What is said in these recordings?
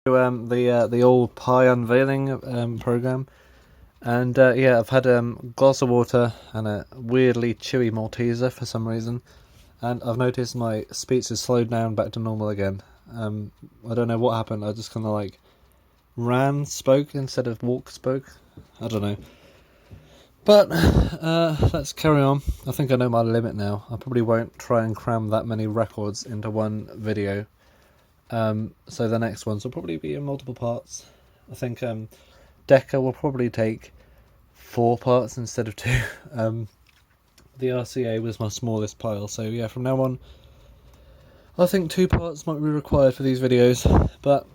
The old pie unveiling program, and yeah, I've had a glass of water and a weirdly chewy Malteser for some reason, and I've noticed my speech has slowed down back to normal again. I don't know what happened. I just kind of like spoke instead of spoke. I don't know. But let's carry on. I think I know my limit now. I probably won't try and cram that many records into one video. So the next ones will probably be in multiple parts. I think Deca will probably take 4 parts instead of 2. The RCA was my smallest pile, so yeah, from now on I think 2 parts might be required for these videos. But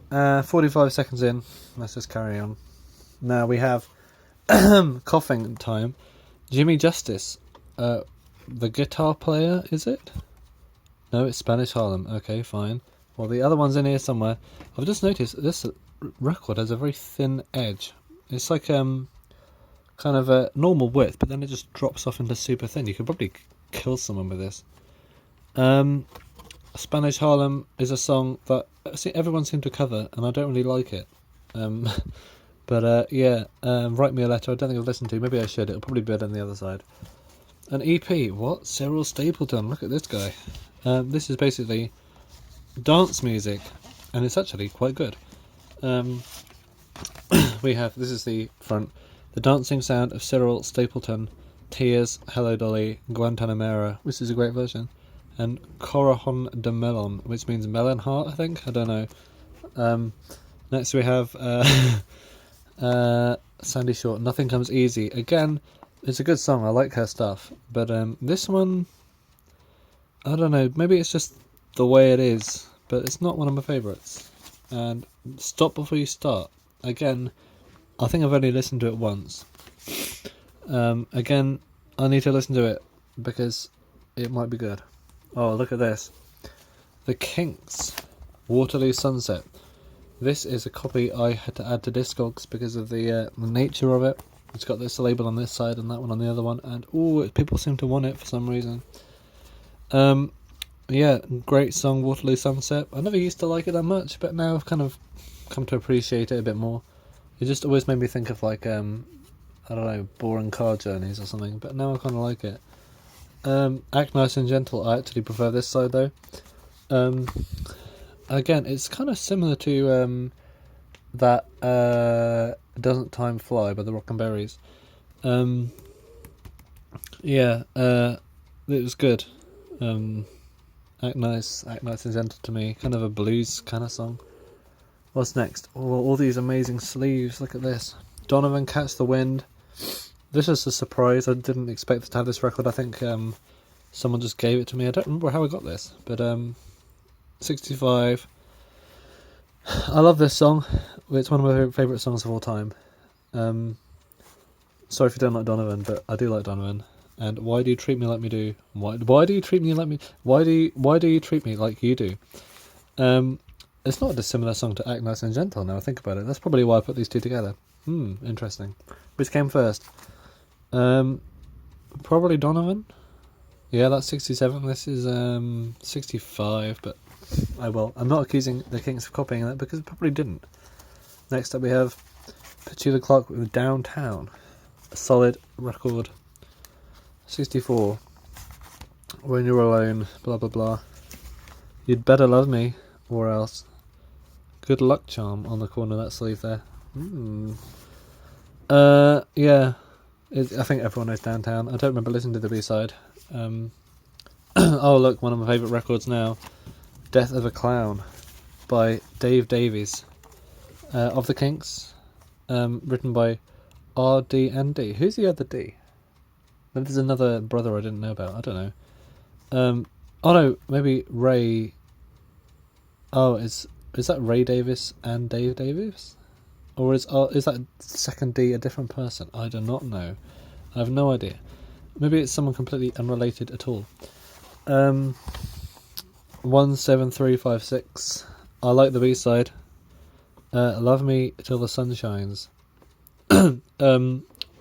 45 seconds in, let's just carry on. Now we have coughing time. Jimmy Justice, the guitar player, is it? No, it's Spanish Harlem. Okay, fine. Well, the other one's in here somewhere. I've just noticed this record has a very thin edge. It's like kind of a normal width, but then it just drops off into super thin. You could probably kill someone with this. Spanish Harlem is a song that everyone seemed to cover, and I don't really like it. But yeah, write me a letter. I don't think I've listened to. Maybe I should. It'll probably be better on the other side. An EP. What? Cyril Stapleton. Look at this guy. This is basically dance music, and it's actually quite good. We have, this is the front, the dancing sound of Cyril Stapleton, Tears, Hello Dolly, Guantanamera, which is a great version, and Corazon de Melon, which means melon heart, I think. I don't know. Next we have Sandy Short, Nothing Comes Easy. Again, it's a good song. I like her stuff, but this one, I don't know, maybe it's just the way it is, but it's not one of my favourites. And Stop Before You Start, again, I think I've only listened to it once. Again, I need to listen to it because it might be good. Oh, look at this. The Kinks, Waterloo Sunset. This is a copy I had to add to Discogs because of the nature of it. It's got this label on this side and that one on the other one, and people seem to want it for some reason. Yeah, great song, Waterloo Sunset. I never used to like it that much, but now I've kind of come to appreciate it a bit more. It just always made me think of like, I don't know, boring car journeys or something, but now I kind of like it. Act Nice and Gentle, I actually prefer this side though. Again, it's kind of similar to that Doesn't Time Fly by the Rockenberries. Yeah, it was good. Act Nice and Gentle to me, kind of a blues kind of song. What's next? Oh, all these amazing sleeves, look at this. Donovan, Catch the Wind. This is a surprise, I didn't expect to have this record. I think someone just gave it to me. I don't remember how I got this, but 65. I love this song. It's one of my favourite songs of all time. Sorry if you don't like Donovan, but I do like Donovan. And Why Do You Treat Me Like Me Do? Why do you treat me like me? Why do you treat me like you do? It's not a dissimilar song to Act Nice and Gentle. Now I think about it, that's probably why I put these two together. Interesting. Which came first? Probably Donovan. Yeah, that's 67. This is 65. But I'm not accusing the Kinks of copying that because it probably didn't. Next up we have Petula Clark with Downtown. A solid record. 64. When You're Alone, blah blah blah. You'd Better Love Me, or else. Good Luck Charm on the corner of that sleeve there. Yeah. I think everyone knows Downtown. I don't remember listening to the B-side. Oh look, one of my favourite records now. Death of a Clown by Dave Davies. Of the Kinks. Written by RD&D. Who's the other D? Maybe there's another brother I didn't know about. I don't know. Oh no, maybe Ray. Oh, is that Ray Davis and Dave Davis? Or is that second D a different person? I do not know. I have no idea. Maybe it's someone completely unrelated at all. 17356. I like the B-side. Love Me Till the Sun Shines.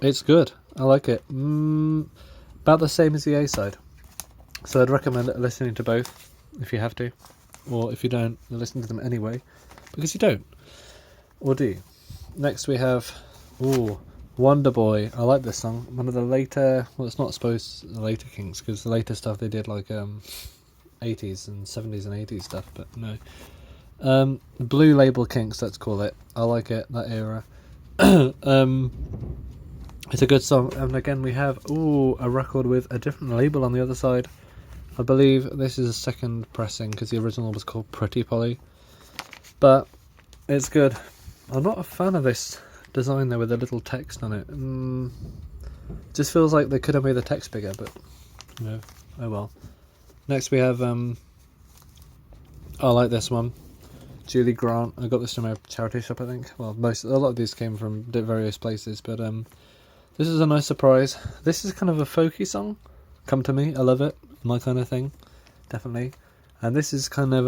It's good. I like it. About the same as the A-side. So I'd recommend listening to both if you have to. Or if you don't, listen to them anyway. because you don't, or do you? Next we have, Wonder Boy. I like this song. One of the later, well, it's not supposed to the later Kinks, because the later stuff they did like 80s and 70s and 80s stuff, but no. Blue Label Kinks, let's call it. I like it, that era. It's a good song, and again we have a record with a different label on the other side. I believe this is a second pressing because the original was called Pretty Polly, but it's good. I'm not a fan of this design there with the little text on it. Just feels like they could have made the text bigger, but oh well. Next we have I like this one, Julie Grant. I got this from a charity shop, I think. Well, a lot of these came from various places, but this is a nice surprise. This is kind of a folky song. Come to Me, I love it. My kind of thing, definitely. And this is kind of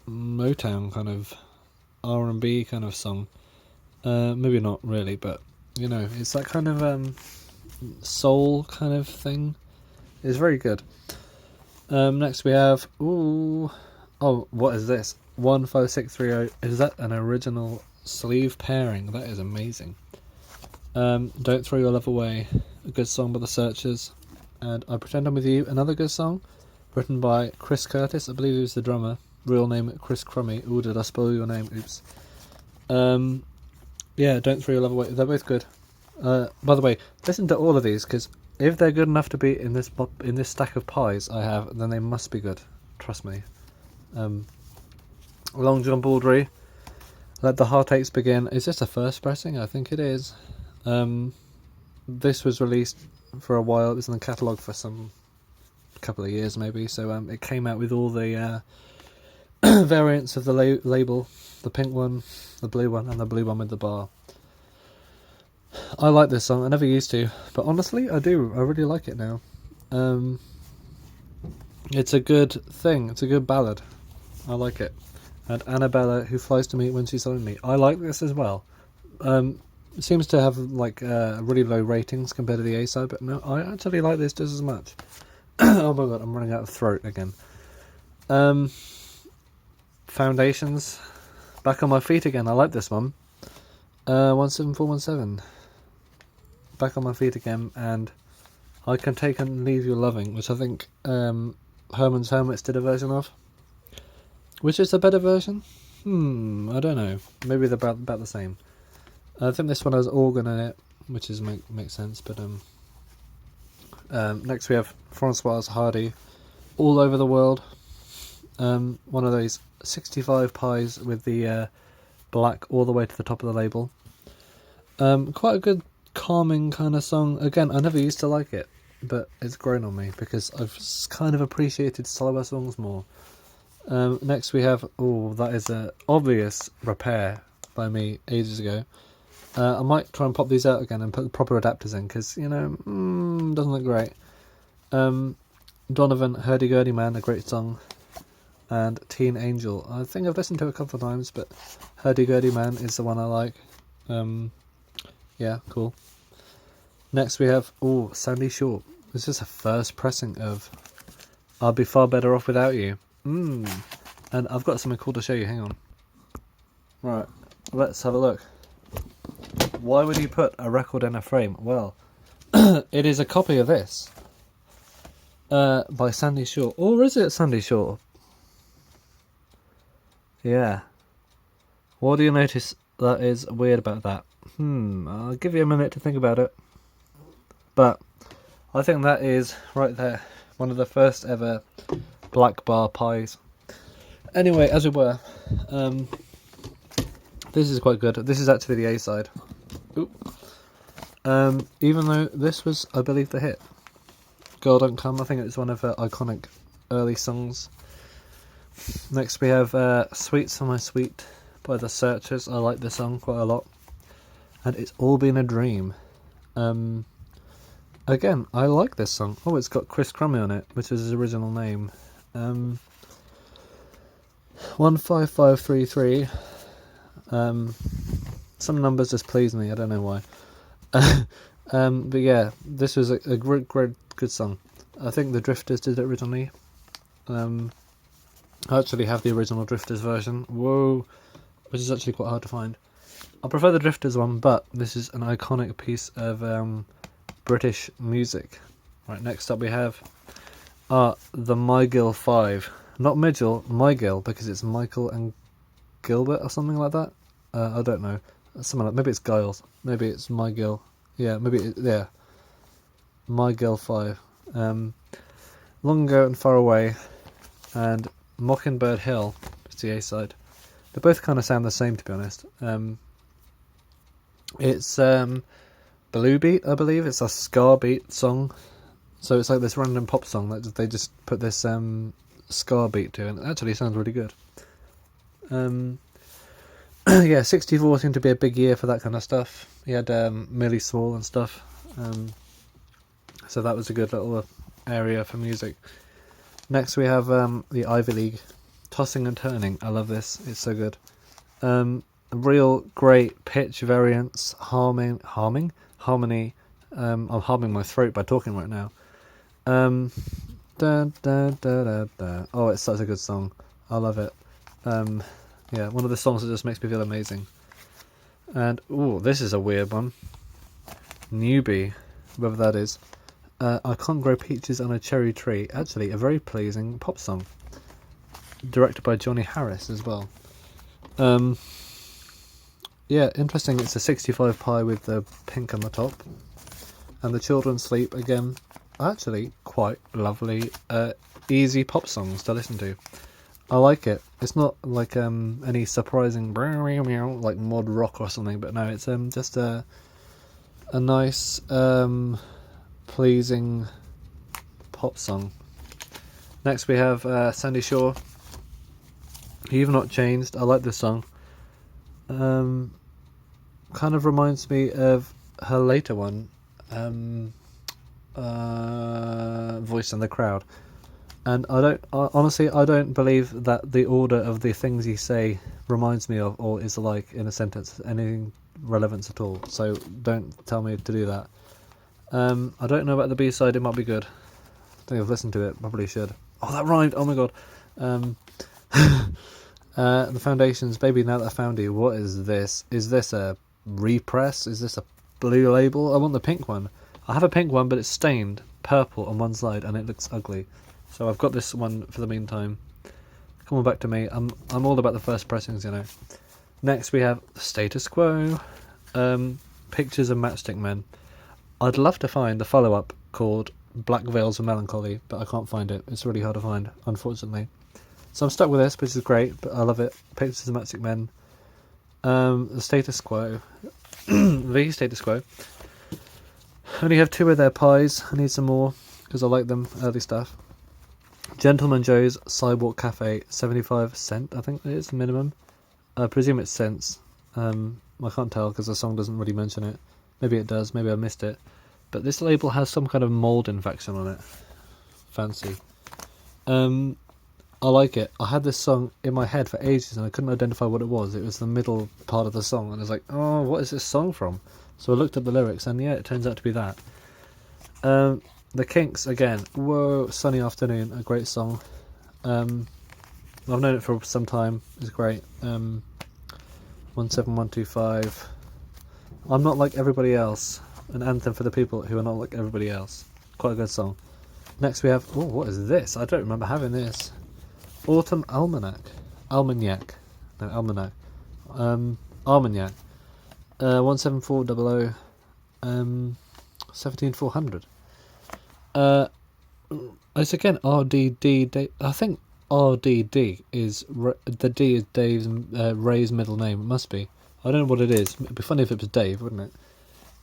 Motown kind of R&B kind of song. Maybe not really, but you know, it's that kind of soul kind of thing. It's very good. Next we have what is this? 15630. Is that an original sleeve pairing? That is amazing. Don't Throw Your Love Away, a good song by the Searchers. And I Pretend I'm With You, another good song, written by Chris Curtis. I believe he was the drummer. Real name Chris Crummy. Ooh, did I spoil your name? Oops. Yeah, Don't Throw Your Love Away. They're both good. By the way, listen to all of these, because if they're good enough to be in this stack of pies I have, then they must be good. Trust me. Long John Baldry, Let the Heartaches Begin. Is this a first pressing? I think it is. This was released for a while. It was in the catalogue for some couple of years maybe, so it came out with all the variants of the label, the pink one, the blue one, and the blue one with the bar. I like this song. I never used to, but honestly I do. I really like it now. It's a good thing. It's a good ballad. I like it. And Annabella, Who Flies to Me When She's Lonely. I like this as well. It seems to have like really low ratings compared to the A-side, but no, I actually like this just as much. Oh my god, I'm running out of throat again. Foundations, Back on My Feet Again. I like this one. 17417. Back on My Feet Again, and I Can Take and Leave You Loving, which I think Herman's Hermits did a version of. Which is a better version? I don't know. Maybe they're about the same. I think this one has organ in it, which is makes sense. But next we have Françoise Hardy, All Over the World. One of those 65 pies with the black all the way to the top of the label. Quite a good calming kind of song. Again, I never used to like it, but it's grown on me because I've kind of appreciated slower songs more. Next we have, that is a obvious repair by me ages ago. I might try and pop these out again and put the proper adapters in, because, you know, doesn't look great. Donovan, Hurdy Gurdy Man, a great song. And Teen Angel. I think I've listened to it a couple of times, but Hurdy Gurdy Man is the one I like. Yeah, cool. Next we have, Sandy Shore. This is a first pressing of I'll Be Far Better Off Without You. And I've got something cool to show you, hang on. Right, let's have a look. Why would you put a record in a frame? Well, it is a copy of this. By Sandy Shore. Or is it Sandy Shore? Yeah. What do you notice that is weird about that? I'll give you a minute to think about it. But I think that is, right there, one of the first ever black bar pies. Anyway, as we were, this is quite good. This is actually the A-side. Even though this was, I believe, the hit. Girl Don't Come, I think it's one of her iconic early songs. Next we have Sweet Summer Sweet by The Searchers. I like this song quite a lot. And It's All Been a Dream. Again, I like this song. Oh, it's got Chris Crummy on it, which is his original name. 15533. Some numbers just please me, I don't know why. But yeah, this was a great good song. I think the Drifters did it originally. I actually have the original Drifters version. Whoa, which is actually quite hard to find. I prefer the Drifters one, but this is an iconic piece of British music. Right, next up we have the MyGill 5. Not Midgel, MyGill, because it's Michael and Gilbert or something like that. I don't know. Something like, maybe it's Giles. Maybe it's MyGill. Yeah, yeah. MyGill 5. Long Ago and Far Away and Mockingbird Hill is the A-side. They both kind of sound the same, to be honest. It's Blue Beat, I believe. It's a ska beat song. So it's like this random pop song that they just put this ska beat to, and it actually sounds really good. Yeah, 64 seemed to be a big year for that kind of stuff. He had Millie Small and stuff. So that was a good little area for music. Next we have the Ivy League, Tossing and Turning. I love this, it's so good. Real great pitch variance, harmony. I'm harming my throat by talking right now. Da, da, da, da, da. Oh, it's such a good song. I love it. Yeah, one of the songs that just makes me feel amazing. And ooh, this is a weird one. Newbie, whoever that is. I Can't Grow Peaches on a Cherry Tree. Actually, a very pleasing pop song. Directed by Johnny Harris as well. Yeah, interesting. It's a 65 pie with the pink on the top. And The Children Sleep, again, actually quite lovely, easy pop songs to listen to. I like it. It's not like any surprising like mod rock or something, but no, it's just a nice pleasing pop song. Next we have Sandy Shaw. You've Not Changed. I like this song. Kind of reminds me of her later one, Voice in the Crowd. And honestly, I don't believe that the order of the things you say reminds me of, or is like in a sentence, anything relevance at all. So don't tell me to do that. I don't know about the B-side, it might be good. I think I've listened to it, probably should. Oh, that rhymed, oh my god. The Foundations, Baby Now That I Found You. What is this? Is this a repress? Is this a blue label? I want the pink one. I have a pink one, but it's stained purple on one side and it looks ugly. So I've got this one for the meantime. Come on back to me. I'm all about the first pressings, you know. Next we have Status Quo. Pictures of Matchstick Men. I'd love to find the follow-up called Black Veils of Melancholy, but I can't find it. It's really hard to find, unfortunately. So I'm stuck with this, which is great, but I love it. Pictures of Matchstick Men. The Status Quo. The Status Quo. I only have 2 of their pies. I need some more, because I like them, early stuff. Gentleman Joe's Sidewalk Cafe, 75 cent, I think it is, minimum. I presume it's cents. I can't tell because the song doesn't really mention it. Maybe it does, maybe I missed it. But this label has some kind of mould infection on it. Fancy. I like it. I had this song in my head for ages and I couldn't identify what it was. It was the middle part of the song and I was like, oh, what is this song from? So I looked up the lyrics and yeah, it turns out to be that. The Kinks, again, whoa, Sunny Afternoon, a great song. I've known it for some time, it's great. 17125. I'm Not Like Everybody Else, an anthem for the people who are not like everybody else. Quite a good song. Next we have, oh, what is this? I don't remember having this. Autumn Almanac. Almanac. 17400. 17400. It's again RDD. I think RDD is the D is Dave's Ray's middle name. It must be. I don't know what it is. It'd be funny if it was Dave, wouldn't it?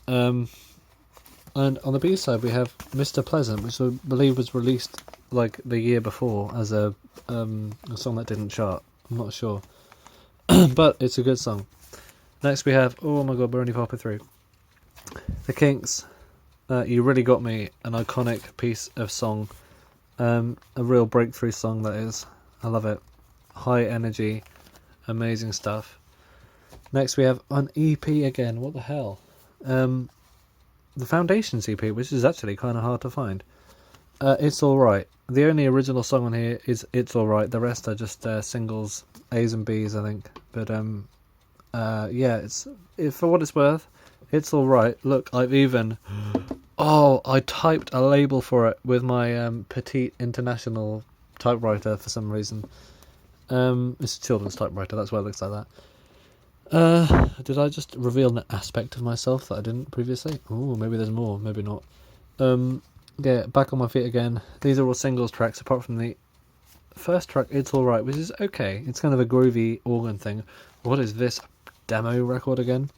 And on the B side we have Mr. Pleasant, which I believe was released like the year before as a song that didn't chart. I'm not sure, but it's a good song. Next we have, oh my god, we're only halfway through. The Kinks. You Really Got Me, an iconic piece of song. A real breakthrough song, that is. I love it. High energy, amazing stuff. Next we have an EP again. What the hell? The Foundations EP, which is actually kind of hard to find. It's Alright. The only original song on here is It's Alright. The rest are just singles, A's and B's, I think. But yeah, for what it's worth, it's alright. Look, I've even... Oh, I typed a label for it with my Petite International typewriter for some reason. It's a children's typewriter, that's why it looks like that. Did I just reveal an aspect of myself that I didn't previously? Oh, maybe there's more, maybe not. Yeah, Back on My Feet Again. These are all singles tracks, apart from the first track, It's Alright, which is okay. It's kind of a groovy organ thing. What is this demo record again?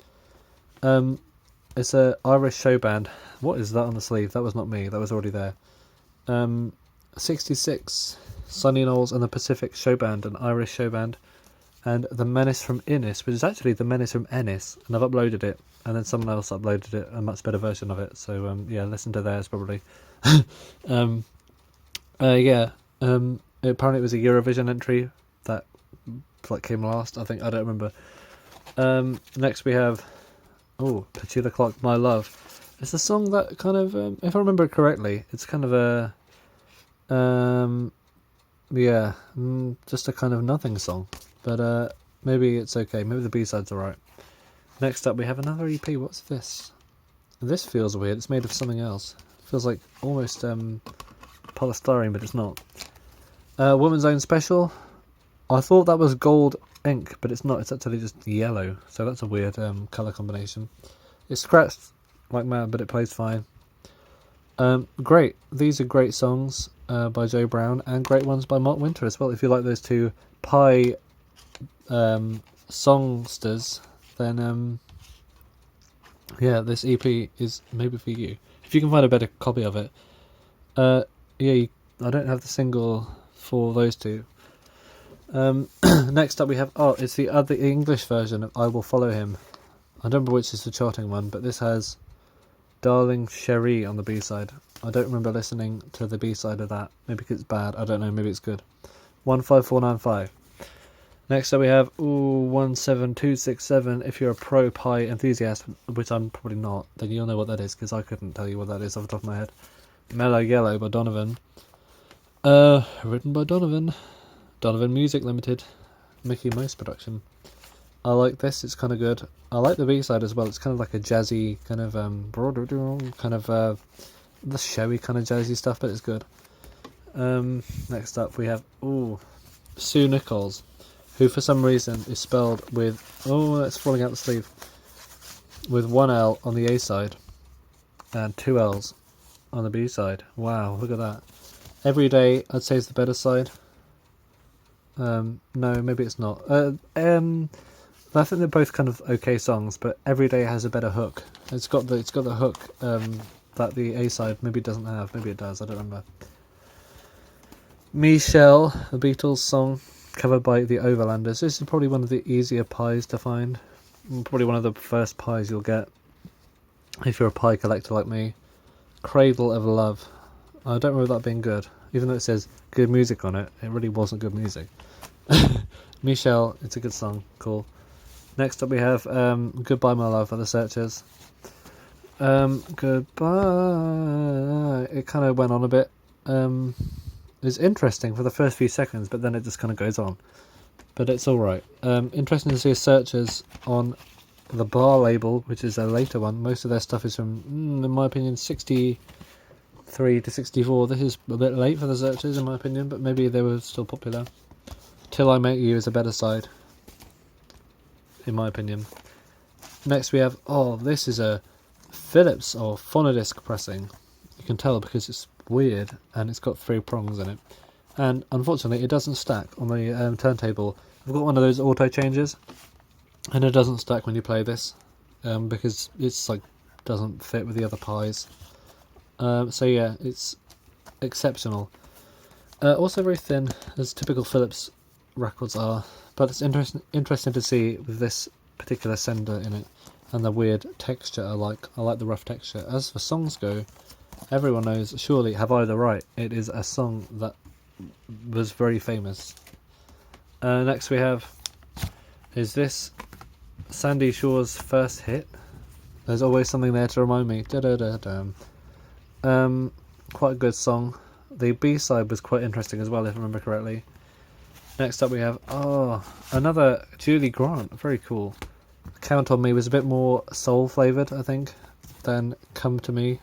It's a Irish show band. What is that on the sleeve? That was not me. That was already there. 66, Sonny Knowles and the Pacific Show Band, an Irish show band, and The Menace from Innis, which is actually The Menace from Ennis, and I've uploaded it, and then someone else uploaded it, a much better version of it. So yeah, listen to theirs probably. Yeah. Apparently it was a Eurovision entry that came last. I think, I don't remember. Next we have Petula Clark, My Love. It's a song that kind of, if I remember correctly, it's kind of a just a kind of nothing song. But maybe it's okay. Maybe the B-side's alright. Next up we have another EP. What's this? This feels weird. It's made of something else. It feels like almost polystyrene, but it's not. Woman's Own Special. I thought that was gold ink, but it's not. It's actually just yellow, so that's a weird colour combination. It's scratched like mad, but it plays fine. Great. These are great songs by Joe Brown, and great ones by Mark Winter as well. If you like those two pie songsters, then yeah, this EP is maybe for you. If you can find a better copy of it. Yeah, I don't have the single for those two. Next up we have, it's the other English version of I Will Follow Him. I don't remember which is the charting one, but this has Darling Cherie on the B-side. I don't remember listening to the B-side of that. Maybe because it's bad, I don't know, maybe it's good. 15495. Next up we have 17267. If you're a pro pie enthusiast, which I'm probably not, then you'll know what that is, because I couldn't tell you what that is off the top of my head. Mellow Yellow by Donovan. Written by Donovan Music Limited, Mickey Mouse production. I like this, it's kind of good. I like the B-side as well. It's kind of like a jazzy kind of the showy kind of jazzy stuff, but it's good. Next up we have Sue Nichols, who for some reason is spelled with it's falling out the sleeve, with one L on the A side and two L's on the B side. Wow, look at that. Every Day I'd say is the better side. No, maybe it's not. I think they're both kind of okay songs, but Every Day has a better hook. It's got the hook that the A side maybe doesn't have. Maybe it does. I don't remember. Michelle, the Beatles song, covered by the Overlanders. This is probably one of the easier pies to find. Probably one of the first pies you'll get if you're a pie collector like me. Cradle of Love. I don't remember that being good. Even though it says good music on it, it really wasn't good music. Michelle, it's a good song. Cool. Next up we have Goodbye My Love by the Searchers. Goodbye. It kind of went on a bit. It's interesting for the first few seconds, but then it just kind of goes on. But it's alright. Interesting to see Searchers on the Bar label, which is a later one. Most of their stuff is from, in my opinion, 63 to 64. This is a bit late for the Searchers, in my opinion, but maybe they were still popular. Till I Met You is a better side, in my opinion. Next we have, this is a Philips or Phonodisc pressing. You can tell because it's weird and it's got 3 prongs in it. And unfortunately it doesn't stack on the turntable. I've got one of those auto changers and it doesn't stack when you play this because it's doesn't fit with the other pies. So yeah, it's exceptional. Also very thin, as typical Philips records are, but it's interesting to see with this particular sender in it and the weird texture. I like the rough texture. As for songs go, everyone knows surely Have I the Right. It is a song that was very famous. Next we have is this Sandy Shaw's first hit. There's always something there to remind me. Quite a good song. The B-side was quite interesting as well, if I remember correctly. Next up we have, another Julie Grant. Very cool. Count on Me was a bit more soul-flavoured, I think, than Come to Me.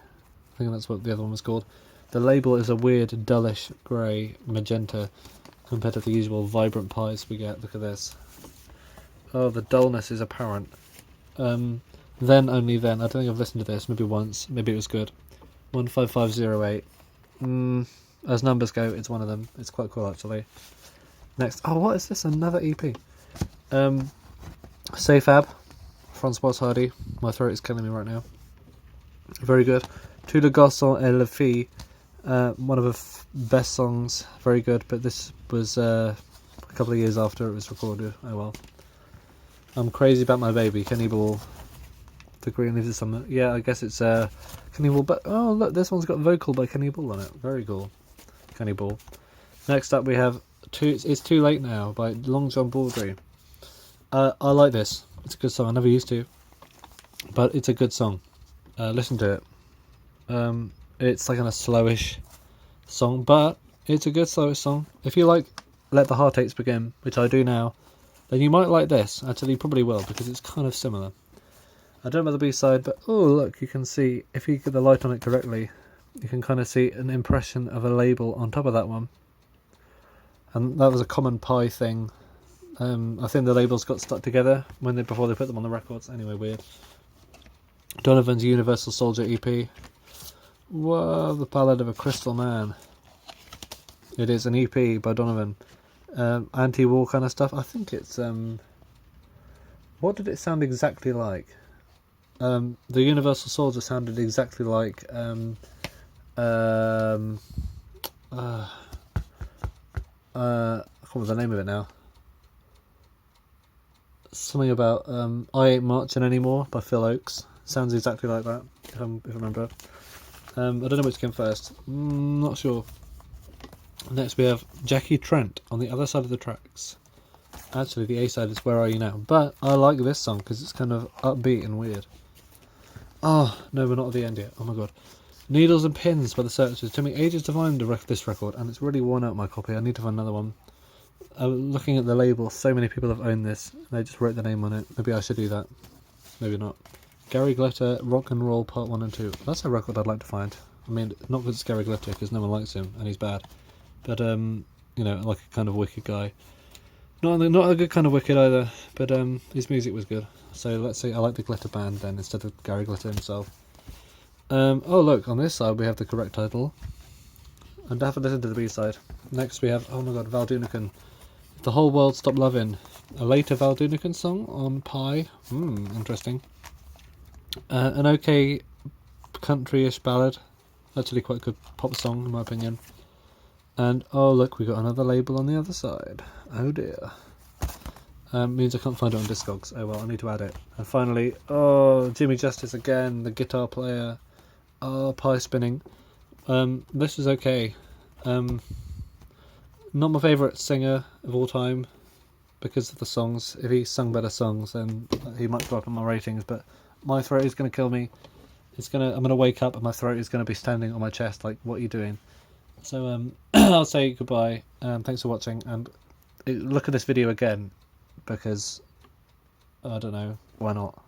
I think that's what the other one was called. The label is a weird, dullish grey magenta compared to the usual vibrant pies we get. Look at this. Oh, the dullness is apparent. Then, Only Then. I don't think I've listened to this. Maybe once. Maybe it was good. 15508. As numbers go, it's one of them. It's quite cool, actually. Next. Oh, what is this? Another EP. Say Fab. Francois Hardy. My throat is killing me right now. Very good. Tout le garçon et la fille. One of the best songs. Very good, but this was a couple of years after it was recorded. Oh well. I'm Crazy About My Baby. Kenny Ball. The Green Leaves of Summer. Yeah, I guess it's Kenny Ball. But oh look, this one's got vocal by Kenny Ball on it. Very cool. Kenny Ball. Next up we have It's Too Late Now by Long John Baldry. I like this. It's a good song. I never used to, but it's a good song. Listen to it. It's like a slowish song, but it's a good slowish song. If you like Let the Heartaches Begin, which I do now, then you might like this. Actually, you probably will, because it's kind of similar. I don't know about the B-side, but oh look, you can see, if you get the light on it correctly, you can kind of see an impression of a label on top of that one. And that was a common pie thing. I think the labels got stuck together before they put them on the records. Anyway, weird. Donovan's Universal Soldier EP. Whoa, The Ballad of a Crystal Man. It is an EP by Donovan. Anti-war kind of stuff. I think it's... what did it sound exactly like? The Universal Soldier sounded exactly like... I can't remember the name of it now. Something about I Ain't Marching Anymore by Phil Oakes. Sounds exactly like that, if I remember. I don't know which came first. Not sure. Next we have Jackie Trent on the other side of the tracks. Actually, the A side is Where Are You Now? But I like this song because it's kind of upbeat and weird. Oh, no, we're not at the end yet. Oh my god. Needles and Pins by The Searchers. It took me ages to find this record, and it's really worn out my copy. I need to find another one. Looking at the label, so many people have owned this, and they just wrote the name on it. Maybe I should do that. Maybe not. Gary Glitter, Rock and Roll Part 1 and 2. That's a record I'd like to find. I mean, not because it's Gary Glitter, because no one likes him, and he's bad. But, you know, like a kind of wicked guy. Not a good kind of wicked either, but his music was good. So let's say I like the Glitter Band then, instead of Gary Glitter himself. Oh look, on this side we have the correct title. And I haven't listened to the B-side. Next we have, oh my god, Val Doonican. The Whole World Stopped Lovin'. A later Val Doonican song on Pie. Interesting. An okay country-ish ballad. Actually quite a good pop song in my opinion. And oh look, we got another label on the other side. Oh dear. Means I can't find it on Discogs. Oh well, I need to add it. And finally, oh, Jimmy Justice again, the guitar player. Oh, Pie Spinning. This is okay. Not my favourite singer of all time because of the songs. If he sung better songs, then he might go up in my ratings. But my throat is going to kill me. I'm going to wake up and my throat is going to be standing on my chest. Like, what are you doing? So I'll say goodbye. Thanks for watching, and look at this video again because I don't know, why not?